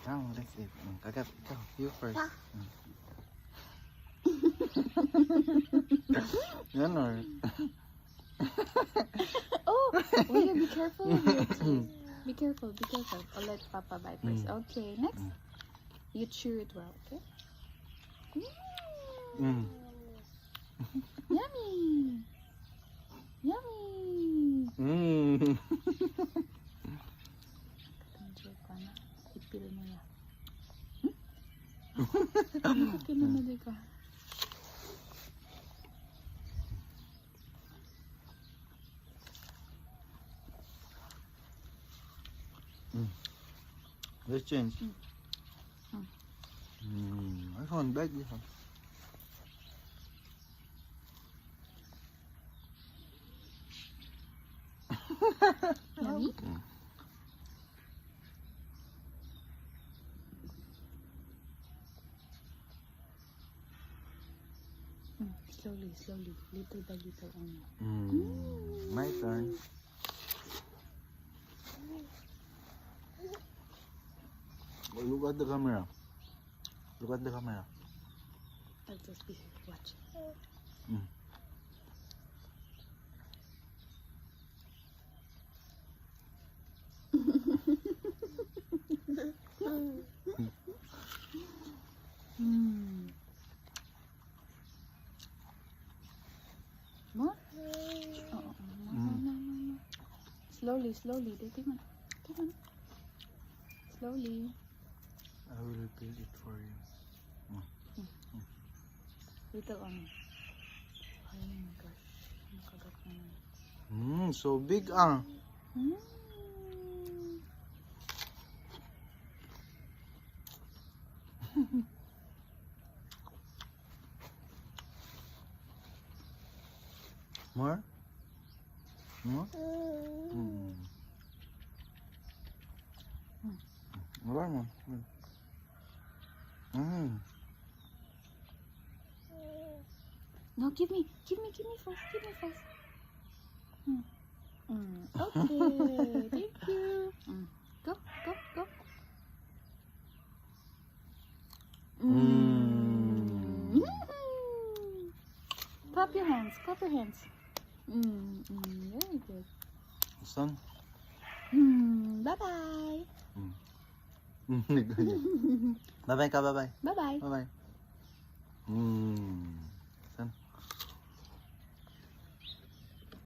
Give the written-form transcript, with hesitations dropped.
Come, let's eat. Kagat, ikaw. You first. Yan or? Oh, William, be careful. Be careful, be careful. I'll let Papa bite first. Okay, next. You chew it well, okay? Yummy! Yummy! Enjoy ko na. Ipil mo na. Kinunod ka. Let's change. I can't beg this one. Yummy? Slowly, slowly. Little by little only. My turn. Look at the camera. Look at the camera. I'll just be watching. More? Oh, no. Slowly, slowly. Come on. Slowly. I will build it for you. Little on. Oh my gosh. Nakagat na yun. So big More? More? More. No, give me first. Okay, thank you. Go. Clap your hands. Very good. Son? Bye-bye. Bye-bye ka, bye-bye. Bye-bye. Bye-bye.